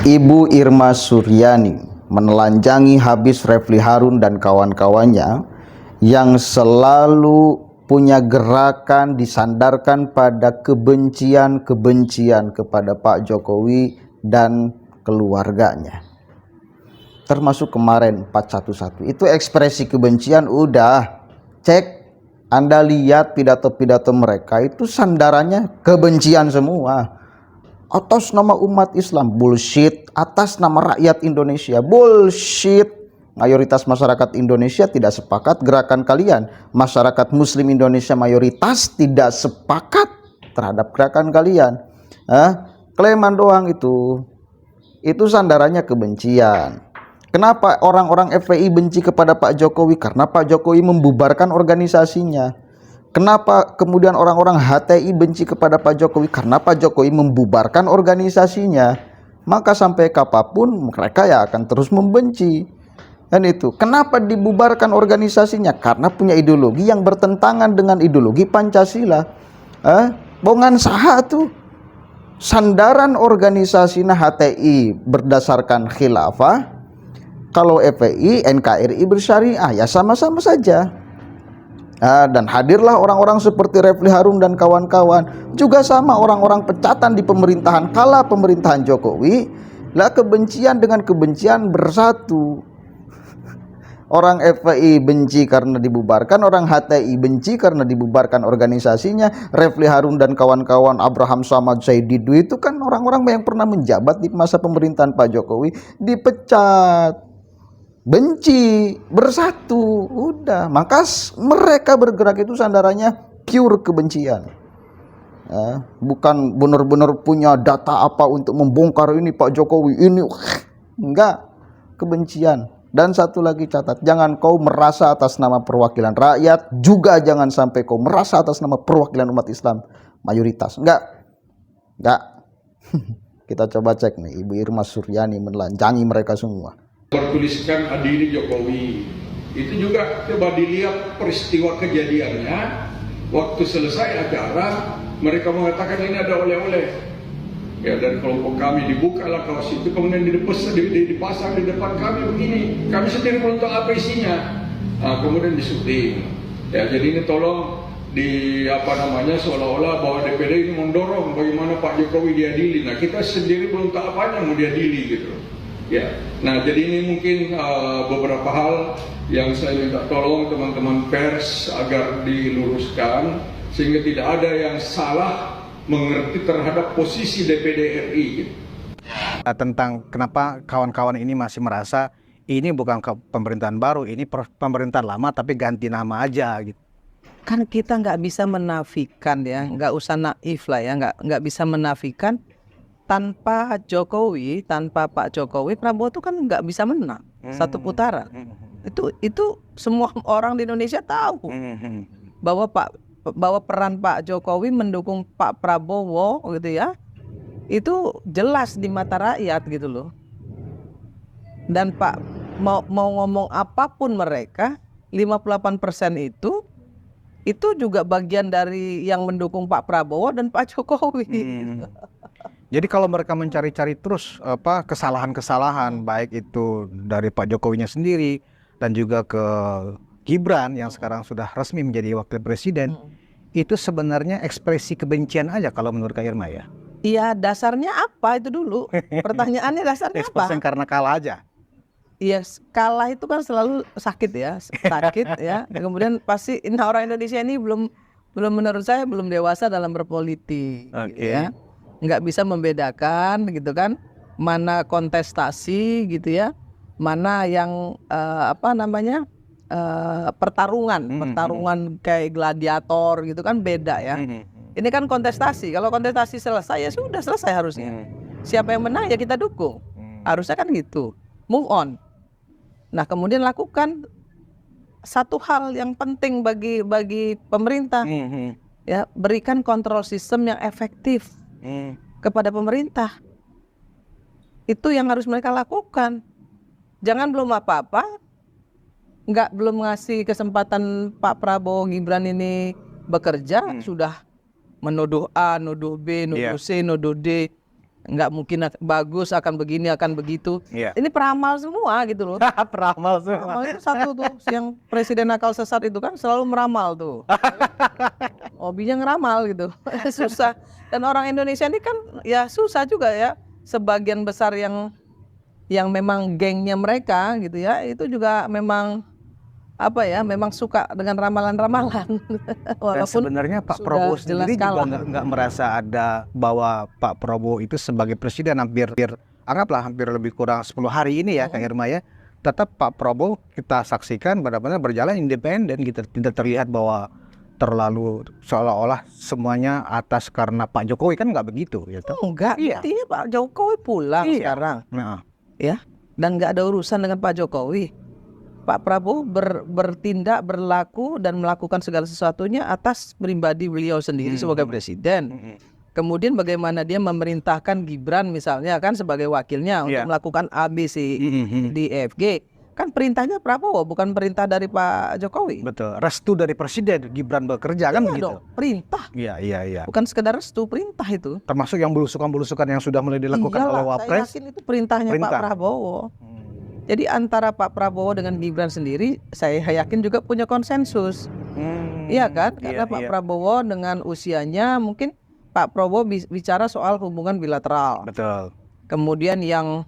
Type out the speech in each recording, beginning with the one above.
Ibu Irma Suryani menelanjangi habis Refli Harun dan kawan-kawannya yang selalu punya gerakan disandarkan pada kebencian kepada Pak Jokowi dan keluarganya. Termasuk kemarin 411. Itu ekspresi kebencian udah cek. Anda lihat pidato-pidato mereka itu sandarannya kebencian semua. Atas nama umat Islam, bullshit. Atas nama rakyat Indonesia, bullshit. Mayoritas masyarakat Indonesia tidak sepakat gerakan kalian. Masyarakat Muslim Indonesia mayoritas tidak sepakat terhadap gerakan kalian. Klaiman doang itu. Itu sandarannya kebencian. Kenapa orang-orang FPI benci kepada Pak Jokowi? Karena Pak Jokowi membubarkan organisasinya. Kenapa kemudian orang-orang HTI benci kepada Pak Jokowi? Karena Pak Jokowi membubarkan organisasinya. Maka sampai kapanpun mereka ya akan terus membenci. Dan itu. Kenapa dibubarkan organisasinya? Karena punya ideologi yang bertentangan dengan ideologi Pancasila. Bongan saha tuh. Sandaran organisasinya HTI berdasarkan khilafah. Kalau FPI, NKRI bersyariah, ya sama-sama saja. Dan hadirlah orang-orang seperti Refli Harun dan kawan-kawan. Juga sama orang-orang pecatan di pemerintahan kala pemerintahan Jokowi. Lah kebencian dengan kebencian bersatu. Orang FPI benci karena dibubarkan, orang HTI benci karena dibubarkan organisasinya. Refli Harun dan kawan-kawan, Abraham Samad, Said Didu itu kan orang-orang yang pernah menjabat di masa pemerintahan Pak Jokowi, dipecat. Benci, bersatu, udah. Maka mereka bergerak itu sandarannya pure kebencian. Bukan benar-benar punya data apa untuk membongkar ini Pak Jokowi ini. Enggak, kebencian. Dan satu lagi catat, jangan kau merasa atas nama perwakilan rakyat, juga jangan sampai kau merasa atas nama perwakilan umat Islam mayoritas. Enggak. Kita coba cek nih, Ibu Irma Suryani menelanjangi mereka semua. Bertuliskan adili Jokowi, itu juga coba dilihat peristiwa kejadiannya. Waktu selesai acara mereka mengatakan ini ada oleh-oleh ya, dan kelompok kami dibukalah kaos itu, kemudian dipasang di depan kami begini, kami sendiri belum tahu apa isinya. Kemudian disyuting ya, jadi ini tolong seolah-olah bahwa DPD ini mendorong bagaimana Pak Jokowi diadili. Nah, kita sendiri belum tahu apanya mau diadili gitu ya. Nah, jadi ini mungkin beberapa hal yang saya minta tolong teman-teman pers agar diluruskan sehingga tidak ada yang salah mengerti terhadap posisi DPD RI gitu. Tentang kenapa kawan-kawan ini masih merasa ini bukan pemerintahan baru, ini pemerintahan lama tapi ganti nama aja gitu. Kan kita nggak bisa menafikan ya, nggak usah naif lah ya, nggak bisa menafikan. Tanpa Jokowi, tanpa Pak Jokowi, Prabowo itu kan nggak bisa menang satu putaran. Itu semua orang di Indonesia tahu bahwa peran Pak Jokowi mendukung Pak Prabowo gitu ya, itu jelas di mata rakyat gitu loh. Dan Pak mau ngomong apapun mereka, 58% itu juga bagian dari yang mendukung Pak Prabowo dan Pak Jokowi. Jadi kalau mereka mencari-cari terus kesalahan-kesalahan, baik itu dari Pak Jokowinya sendiri dan juga ke Gibran yang sekarang sudah resmi menjadi wakil presiden, itu sebenarnya ekspresi kebencian aja kalau menurut Kak Irma ya. Iya, dasarnya apa itu dulu? Pertanyaannya dasarnya apa? Ekspresi karena kalah aja. Iya, kalah itu kan selalu sakit ya, ya. Kemudian pasti orang Indonesia ini belum menurut saya belum dewasa dalam berpolitik, gitu ya. Nggak bisa membedakan gitu kan, mana kontestasi gitu ya, mana yang pertarungan kayak gladiator gitu kan, beda ya. Ini kan kontestasi, kalau kontestasi selesai ya sudah selesai harusnya. Siapa yang menang ya kita dukung, harusnya kan gitu, move on. Nah kemudian lakukan satu hal yang penting bagi pemerintah, ya, berikan kontrol sistem yang efektif kepada pemerintah. Itu yang harus mereka lakukan. Jangan belum apa-apa, belum ngasih kesempatan Pak Prabowo Gibran ini bekerja, sudah menuduh A, nuduh B, nuduh C, nuduh D. nggak mungkin bagus, akan begini, akan begitu. Iya. Ini peramal semua gitu loh. Peramal semua. Peramal itu satu tuh, yang presiden akal sesat itu kan selalu meramal tuh. Hobinya ngeramal gitu. Susah. Dan orang Indonesia ini kan ya susah juga ya. Sebagian besar yang memang gengnya mereka gitu ya, itu juga memang memang suka dengan ramalan-ramalan. Dan sebenarnya Pak Prabowo sendiri juga nggak merasa ada bahwa Pak Prabowo itu sebagai presiden hampir lebih kurang 10 hari ini ya Kang Irma ya. Tetap Pak Prabowo kita saksikan benar-benar berjalan independen gitu. Tidak terlihat bahwa terlalu seolah-olah semuanya atas karena Pak Jokowi, kan nggak begitu gitu. Enggak, Iya. Pak Jokowi pulang sekarang. Nah. Ya. Dan nggak ada urusan dengan Pak Jokowi. Pak Prabowo bertindak, berlaku dan melakukan segala sesuatunya atas pribadi beliau sendiri sebagai presiden. Kemudian bagaimana dia memerintahkan Gibran misalnya kan sebagai wakilnya untuk melakukan A, B, C, D, E, F, G. Kan perintahnya Prabowo, bukan perintah dari Pak Jokowi. Betul. Restu dari presiden Gibran bekerja kan begitu. Dong, perintah. Iya. Bukan sekedar restu, perintah itu. Termasuk yang belusukan-belusukan yang sudah mulai dilakukan oleh Wapres. Saya yakin itu perintahnya Pak Prabowo. Jadi antara Pak Prabowo dengan Gibran sendiri, saya yakin juga punya konsensus. Iya kan? Karena Pak Prabowo dengan usianya, mungkin Pak Prabowo bicara soal hubungan bilateral. Betul. Kemudian yang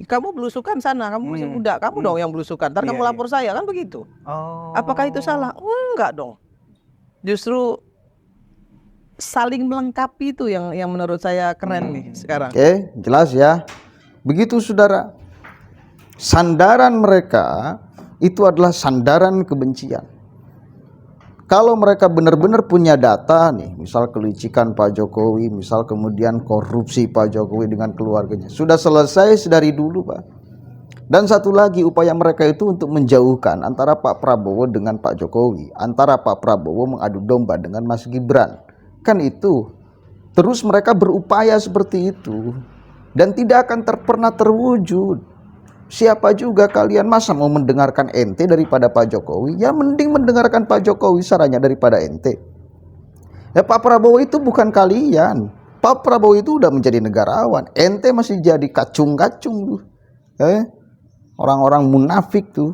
kamu belusukan sana, kamu masih muda, kamu dong yang belusukan. Ntar kamu lapor saya, kan begitu. Oh. Apakah itu salah? Enggak dong. Justru saling melengkapi itu yang menurut saya keren nih sekarang. Oke, jelas ya. Begitu saudara. Sandaran mereka itu adalah sandaran kebencian. Kalau mereka benar-benar punya data nih, misal kelicikan Pak Jokowi, misal kemudian korupsi Pak Jokowi dengan keluarganya, sudah selesai dari dulu Pak. Dan satu lagi upaya mereka itu untuk menjauhkan antara Pak Prabowo dengan Pak Jokowi, antara Pak Prabowo mengadu domba dengan Mas Gibran. Kan itu. Terus mereka berupaya seperti itu dan tidak akan pernah terwujud. Siapa juga kalian masa mau mendengarkan ente daripada Pak Jokowi? Ya mending mendengarkan Pak Jokowi sarannya daripada ente. Ya Pak Prabowo itu bukan kalian. Pak Prabowo itu udah menjadi negarawan. Ente masih jadi kacung-kacung tuh. Orang-orang munafik tuh.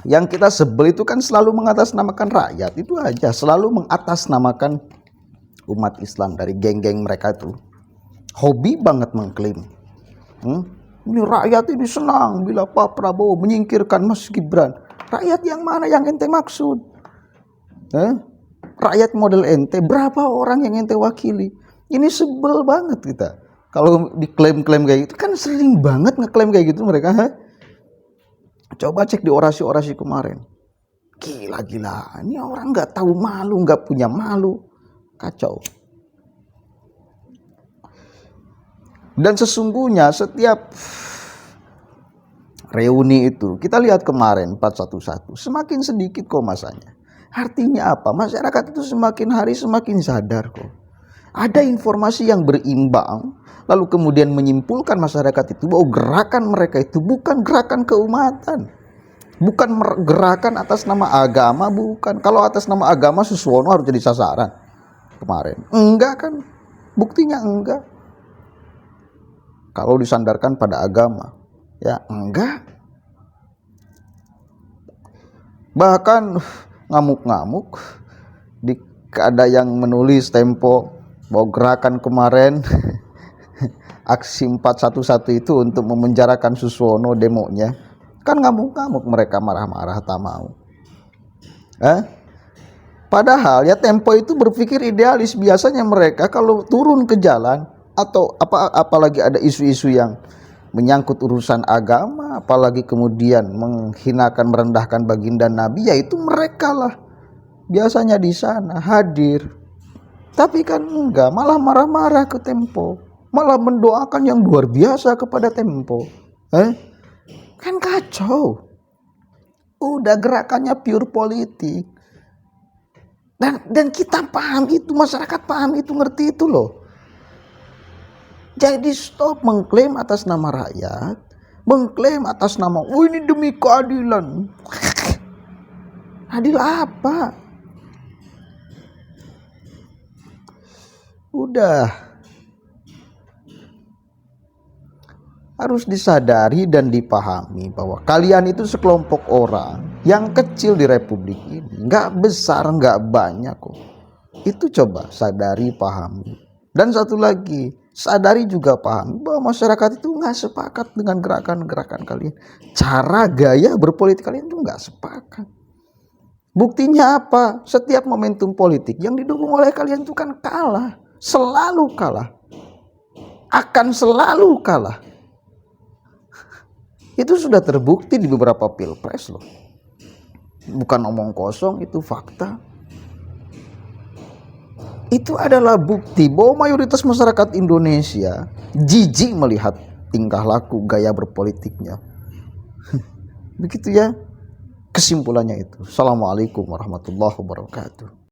Yang kita sebel itu kan selalu mengatasnamakan rakyat. Itu aja, selalu mengatasnamakan umat Islam dari geng-geng mereka itu. Hobi banget mengklaim. Ini rakyat ini senang bila Pak Prabowo menyingkirkan Mas Gibran. Rakyat yang mana yang ente maksud? Rakyat model ente, berapa orang yang ente wakili? Ini sebel banget kita. Kalau diklaim-klaim kayak gitu, kan sering banget ngeklaim kayak gitu mereka. Coba cek di orasi-orasi kemarin. Gila-gila, ini orang nggak tahu malu, nggak punya malu. Kacau. Dan sesungguhnya setiap reuni itu, kita lihat kemarin 411, semakin sedikit kok masanya. Artinya apa? Masyarakat itu semakin hari semakin sadar kok. Ada informasi yang berimbang, lalu kemudian menyimpulkan masyarakat itu bahwa gerakan mereka itu bukan gerakan keumatan. Bukan gerakan atas nama agama, bukan. Kalau atas nama agama Suswono harus jadi sasaran kemarin. Enggak kan? Buktinya enggak. Kalau disandarkan pada agama, ya enggak. Bahkan ngamuk-ngamuk, ada yang menulis Tempo bahwa gerakan kemarin aksi 411 itu untuk memenjarakan Suswono demonya. Kan ngamuk-ngamuk mereka, marah-marah tak mau. Padahal ya Tempo itu berpikir idealis. Biasanya mereka kalau turun ke jalan atau apalagi ada isu-isu yang menyangkut urusan agama, apalagi kemudian menghinakan, merendahkan baginda Nabi, yaitu mereka lah biasanya di sana hadir. Tapi kan enggak, malah marah-marah ke Tempo, malah mendoakan yang luar biasa kepada Tempo. Kan kacau. Udah gerakannya pure politik. Dan kita paham itu, masyarakat paham itu, ngerti itu loh. Jadi stop mengklaim atas nama rakyat, mengklaim atas nama, ini demi keadilan. Adil apa? Udah. Harus disadari dan dipahami bahwa kalian itu sekelompok orang yang kecil di republik ini. Nggak besar, nggak banyak kok. Itu coba sadari, pahami. Dan satu lagi, sadari juga pahami bahwa masyarakat itu nggak sepakat dengan gerakan-gerakan kalian. Cara gaya berpolitik kalian itu nggak sepakat. Buktinya apa? Setiap momentum politik yang didukung oleh kalian itu kan kalah. Selalu kalah. Akan selalu kalah. Itu sudah terbukti di beberapa pilpres loh. Bukan omong kosong, itu fakta. Itu adalah bukti bahwa mayoritas masyarakat Indonesia jijik melihat tingkah laku gaya berpolitiknya. Begitu ya kesimpulannya itu. Assalamualaikum warahmatullahi wabarakatuh.